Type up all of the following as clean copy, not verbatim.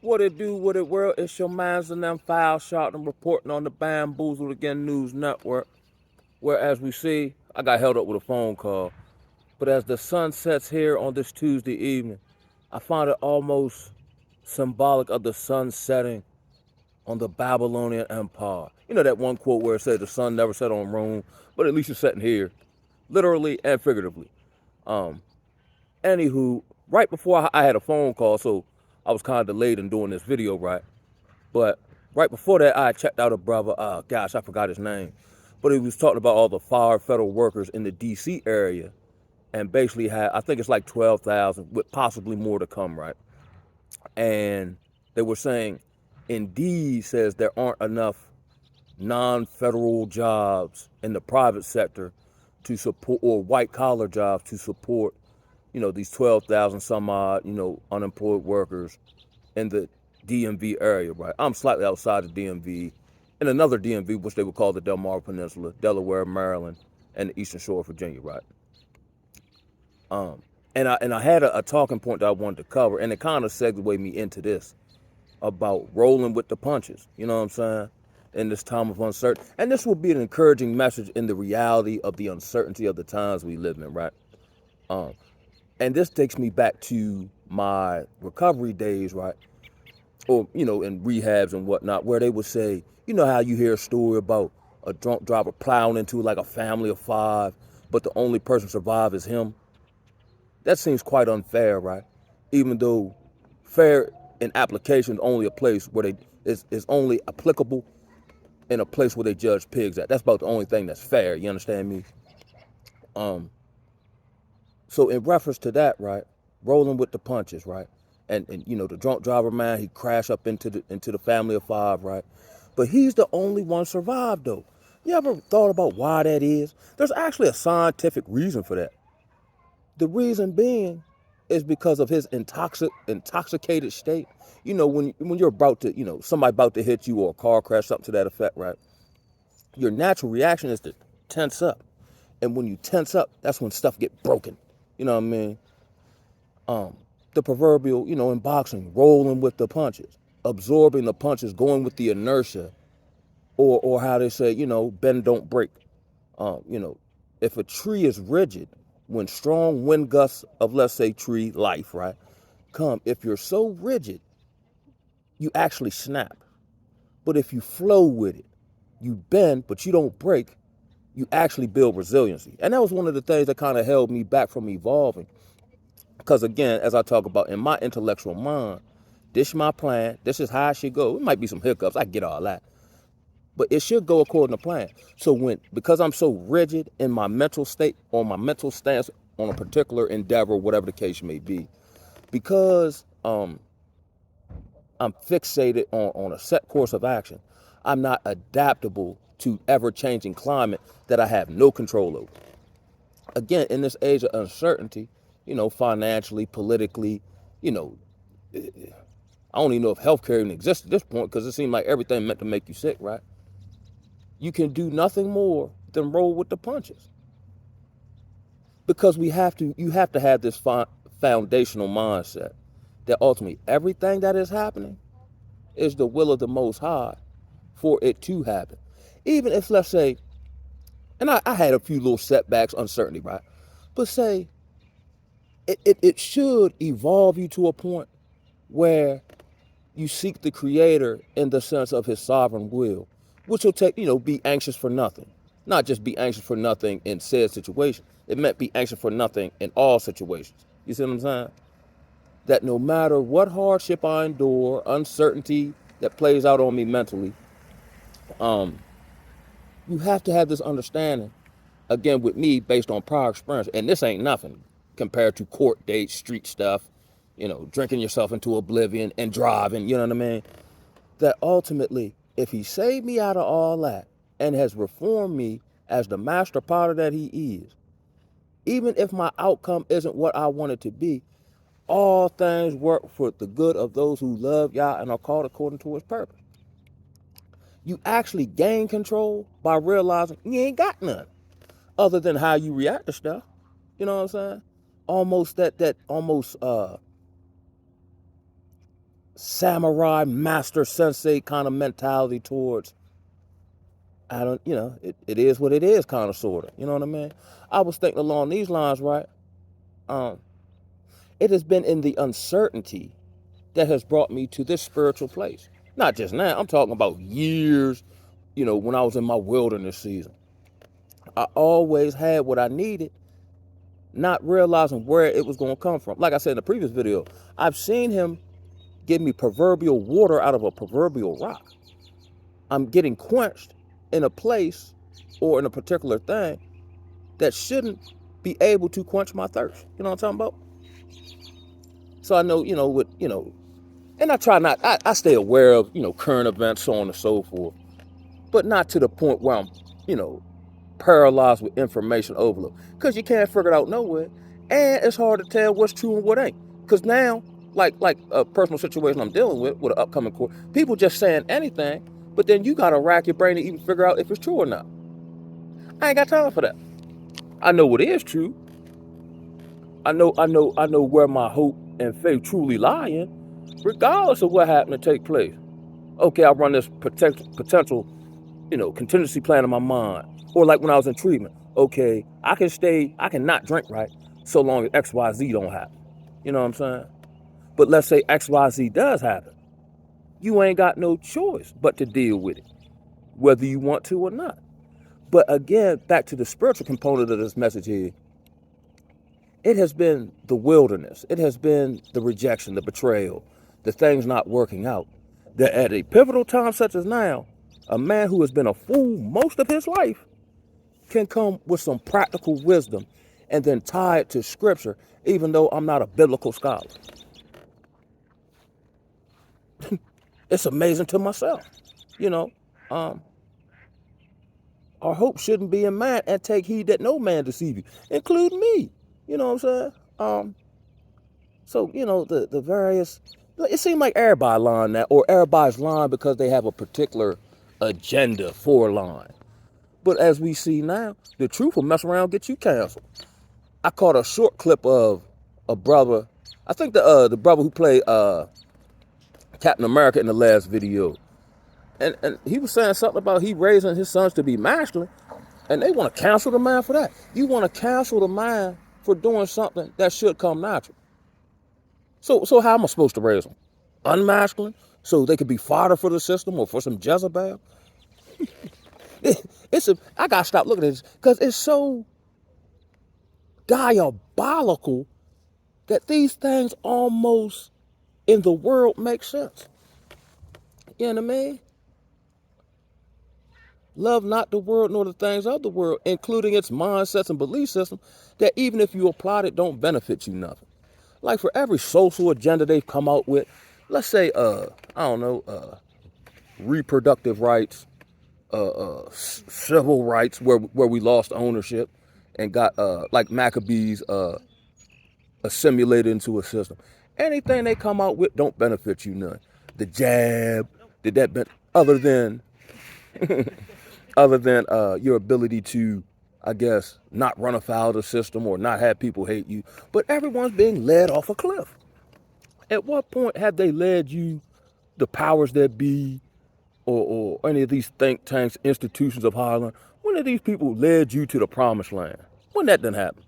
What it do, what it will, it's your mans and them foul shot and reporting on the Bamboozled Again News Network. Where, as we see, I got held up with a phone call. But as the sun sets here on this Tuesday evening, I find it almost symbolic of the sun setting on the Babylonian Empire. You know that one quote where it says the sun never set on Rome, but at least it's setting here, literally and figuratively. Um, Anywho, right before I had a phone call, so I was kind of delayed in doing this video, right? But right before that, I checked out a brother. Gosh, I forgot his name, but he was talking about all the fired federal workers in the D.C. area, and basically had, I think it's like 12,000, with possibly more to come, right? And they were saying, Indeed says there aren't enough non-federal jobs in the private sector to support, or white collar jobs to support, these 12,000 some odd, unemployed workers in the DMV area, right? I'm slightly outside the DMV, in another DMV, which they would call the Delmarva Peninsula, Delaware, Maryland, and the Eastern Shore of Virginia, right? Um, and I had a talking point that I wanted to cover, and it kind of segued me into this about rolling with the punches. You know what I'm saying? In this time of uncertainty, and this will be an encouraging message in the reality of the uncertainty of the times we live in, right? Um, and this takes me back to my recovery days, right? Or in rehabs and whatnot, where they would say, you know how you hear a story about a drunk driver plowing into like a family of five, but the only person survived is him. That seems quite unfair, right? Even though fair in application is only a place where is only applicable in a place where they judge pigs at. That's about the only thing that's fair. You understand me? Um, so in reference to that, right, rolling with the punches, right, and the drunk driver, man, he crashed up into the family of five, right, but he's the only one survived though. You ever thought about why that is? There's actually a scientific reason for that. The reason being is because of his intoxicated state. When you're about to, somebody about to hit you or a car crash, something to that effect, right? Your natural reaction is to tense up. And when you tense up, that's when stuff get broken. You know what I mean? Um, the proverbial, in boxing, rolling with the punches, absorbing the punches, going with the inertia, or how they say, bend don't break. Um, you know, if a tree is rigid, when strong wind gusts of, let's say, tree life, right, come, if you're so rigid, you actually snap. But if you flow with it, you bend, but you don't break, you actually build resiliency. And that was one of the things that kind of held me back from evolving. Because again, as I talk about in my intellectual mind, this is my plan, this is how I should go. It might be some hiccups, I get all that. But it should go according to plan. So because I'm so rigid in my mental state or my mental stance on a particular endeavor, whatever the case may be, because I'm fixated on a set course of action, I'm not adaptable to ever changing climate that I have no control over. Again, in this age of uncertainty, financially, politically, you know, I don't even know if healthcare even exists at this point because it seems like everything meant to make you sick, right? You can do nothing more than roll with the punches because you have to have this foundational mindset that ultimately everything that is happening is the will of the Most High for it to happen. Even if, let's say, and I had a few little setbacks, uncertainty, right? But say it should evolve you to a point where you seek the Creator in the sense of His sovereign will, which will take, be anxious for nothing. Not just be anxious for nothing in said situation. It meant be anxious for nothing in all situations. You see what I'm saying? That no matter what hardship I endure, uncertainty that plays out on me mentally, um, you have to have this understanding, again, with me, based on prior experience. And this ain't nothing compared to court dates, street stuff, drinking yourself into oblivion and driving, you know what I mean? That ultimately, if he saved me out of all that and has reformed me as the master potter that he is, even if my outcome isn't what I want it to be, all things work for the good of those who love Yah and are called according to his purpose. You actually gain control by realizing you ain't got none other than how you react to stuff. You know what I'm saying? Almost that almost samurai master sensei kind of mentality towards, I don't, it is what it is kind of sort of, you know what I mean? I was thinking along these lines, right? Um, it has been in the uncertainty that has brought me to this spiritual place. Not just now, I'm talking about years, when I was in my wilderness season. I always had what I needed, not realizing where it was going to come from. Like I said in the previous video, I've seen him give me proverbial water out of a proverbial rock. I'm getting quenched in a place or in a particular thing that shouldn't be able to quench my thirst. You know what I'm talking about? So I know, and I try not, I stay aware of, current events, so on and so forth, but not to the point where I'm, paralyzed with information overload, because you can't figure it out nowhere, and it's hard to tell what's true and what ain't. Because now, like a personal situation I'm dealing with an upcoming court, people just saying anything, but then you gotta rack your brain to even figure out if it's true or not. I ain't got time for that. I know what is true. I know where my hope and faith truly lie in, regardless of what happened to take place. Okay, I run this potential, contingency plan in my mind. Or like when I was in treatment, okay, I can not drink, right, so long as XYZ don't happen. You know what I'm saying? But let's say XYZ does happen. You ain't got no choice but to deal with it, whether you want to or not. But again, back to the spiritual component of this message here, it has been the wilderness. It has been the rejection, the betrayal, the things not working out. That at a pivotal time such as now, a man who has been a fool most of his life can come with some practical wisdom and then tie it to scripture, even though I'm not a biblical scholar. It's amazing to myself. Our hope shouldn't be in man, and take heed that no man deceive you, including me. You know what I'm saying? So, the various, it seems like everybody lying now, or everybody's lying because they have a particular agenda for lying. But as we see now, the truth will mess around and get you canceled. I caught a short clip of a brother, I think the brother who played Captain America in the last video. And he was saying something about he raising his sons to be masculine, and they want to cancel the man for that. You want to cancel the man for doing something that should come natural. So how am I supposed to raise them? Unmasculine? So they could be fodder for the system or for some Jezebel? I got to stop looking at this because it's so diabolical that these things almost in the world make sense. You know what I mean? Love not the world nor the things of the world, including its mindsets and belief system, that even if you applied it, don't benefit you nothing. Like for every social agenda they've come out with, let's say, reproductive rights, civil rights, where we lost ownership and got, like Maccabees, assimilated into a system. Anything they come out with don't benefit you none. The jab, did that other than your ability to, I guess, not run afoul of the system or not have people hate you, but everyone's being led off a cliff. At what point have they led you, the powers that be, or any of these think tanks, institutions of higher learning, when have these people led you to the promised land? When that didn't happen?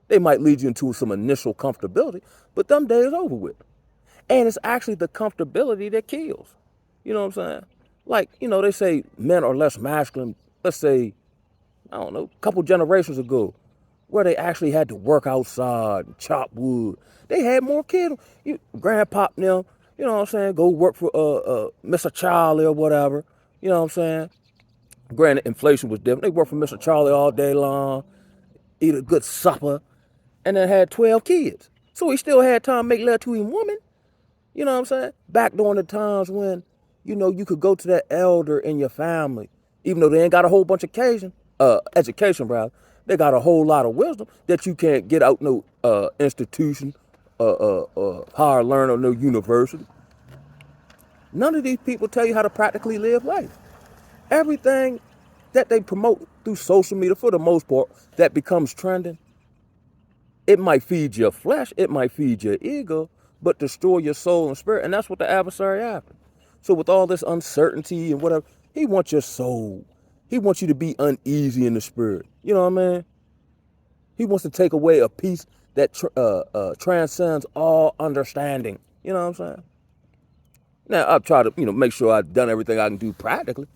They might lead you into some initial comfortability, but them days over with. And it's actually the comfortability that kills. You know what I'm saying? Like, they say men are less masculine, let's say, a couple generations ago, where they actually had to work outside and chop wood. They had more kids. Grandpop now, go work for Mr. Charlie or whatever. You know what I'm saying? Granted, inflation was different. They worked for Mr. Charlie all day long, eat a good supper, and then had 12 kids. So he still had time to make love to his woman. You know what I'm saying? Back during the times when, you could go to that elder in your family, even though they ain't got a whole bunch of education, rather. They got a whole lot of wisdom that you can't get out no institution, higher learning, or no university. None of these people tell you how to practically live life. Everything that they promote through social media, for the most part, that becomes trending, it might feed your flesh, it might feed your ego, but destroy your soul and spirit. And that's what the adversary happened. So with all this uncertainty and whatever, he wants your soul. He wants you to be uneasy in the spirit. You know what I mean? He wants to take away a peace that transcends all understanding. You know what I'm saying? Now, I've tried to, make sure I've done everything I can do practically.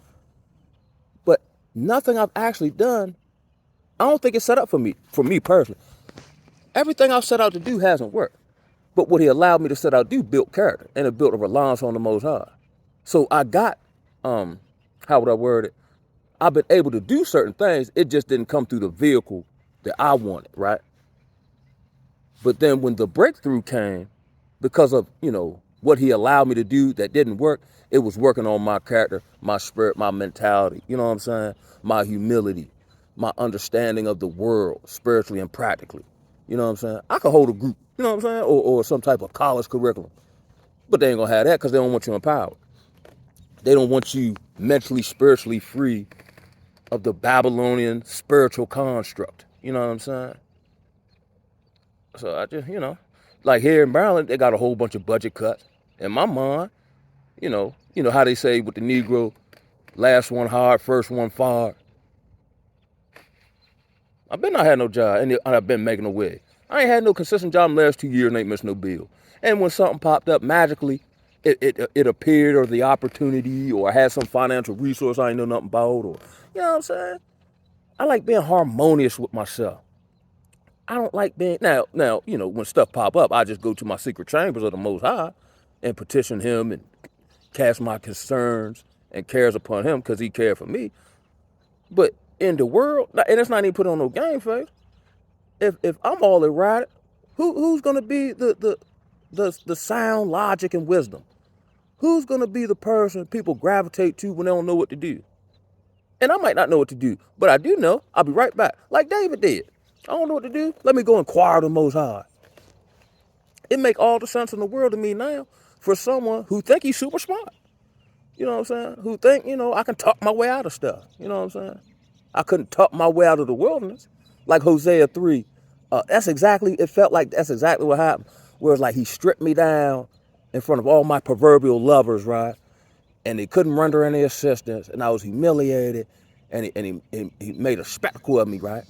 But nothing I've actually done, I don't think it's set up for me personally. Everything I've set out to do hasn't worked. But what he allowed me to set out to do built character, and it built a reliance on the Most High. So I got, how would I word it? I've been able to do certain things. It just didn't come through the vehicle that I wanted, right? But then when the breakthrough came, because of, what he allowed me to do that didn't work, it was working on my character, my spirit, my mentality, you know what I'm saying? My humility, my understanding of the world, spiritually and practically. You know what I'm saying? I could hold a group, you know what I'm saying? Or some type of college curriculum. But they ain't gonna have that because they don't want you empowered. They don't want you mentally, spiritually free of the Babylonian spiritual construct. You know what I'm saying? So I just, like here in Maryland, they got a whole bunch of budget cuts. In my mind, you know how they say with the Negro, last one hard, first one fired. I've been not had no job, and I've been making a way. I ain't had no consistent job in the last 2 years and ain't missed no bill. And when something popped up magically, it appeared, or the opportunity, or I had some financial resource I ain't know nothing about, or, you know what I'm saying? I like being harmonious with myself. I don't like being, now, when stuff pop up, I just go to my secret chambers of the Most High and petition him and cast my concerns and cares upon him because he cared for me. But in the world, and it's not even put on no game face, if I'm all erotic, who's gonna be the sound logic and wisdom? Who's gonna be the person people gravitate to when they don't know what to do? And I might not know what to do, but I do know I'll be right back, like David did. I don't know what to do. Let me go inquire of the Most High. It make all the sense in the world to me now for someone who think he's super smart. You know what I'm saying? Who think, I can talk my way out of stuff. You know what I'm saying? I couldn't talk my way out of the wilderness. Like Hosea 3. It felt like that's exactly what happened. Where it's like he stripped me down in front of all my proverbial lovers, right? And they couldn't render any assistance, and I was humiliated, and he made a spectacle of me, right?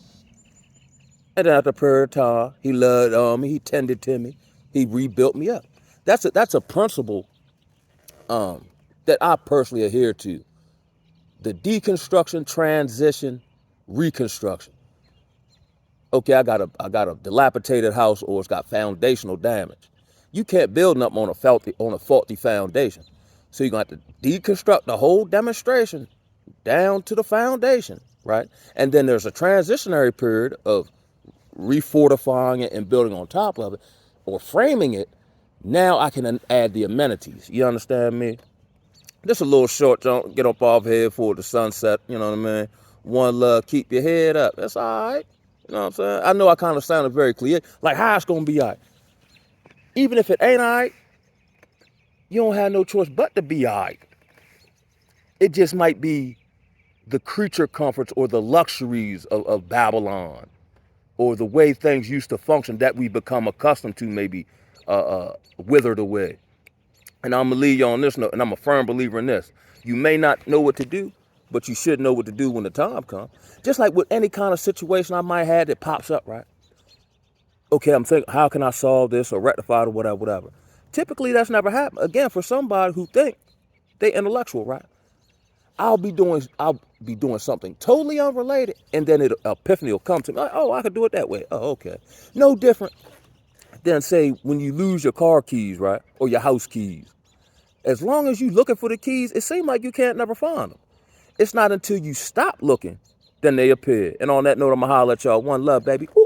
And then after a period of time, he loved on me, he tended to me, he rebuilt me up. That's a principle that I personally adhere to. The deconstruction, transition, reconstruction. Okay, I got a dilapidated house, or it's got foundational damage. You can't build nothing on a faulty foundation. So you're going to have to deconstruct the whole demonstration down to the foundation, right? And then there's a transitionary period of refortifying it and building on top of it, or framing it. Now I can add the amenities. You understand me? Just a little short jump, get up off here for the sunset, you know what I mean? One love, keep your head up. That's all right. You know what I'm saying? I know I kind of sounded very clear. Like, how it's going to be all right. Even if it ain't all right, you don't have no choice but to be all right. It just might be the creature comforts or the luxuries of Babylon, or the way things used to function that we become accustomed to maybe withered away. And I'm going to leave you on this note, and I'm a firm believer in this. You may not know what to do, but you should know what to do when the time comes. Just like with any kind of situation I might have that pops up, right? Okay, I'm thinking, how can I solve this or rectify it or whatever. Typically, that's never happened. Again, for somebody who think they intellectual, right? I'll be doing something totally unrelated, and then an epiphany will come to me. Like, oh, I could do it that way. Oh, okay. No different than, say, when you lose your car keys, right? Or your house keys. As long as you're looking for the keys, it seems like you can't never find them. It's not until you stop looking, then they appear. And on that note, I'm going to holler at y'all. One love, baby. Ooh.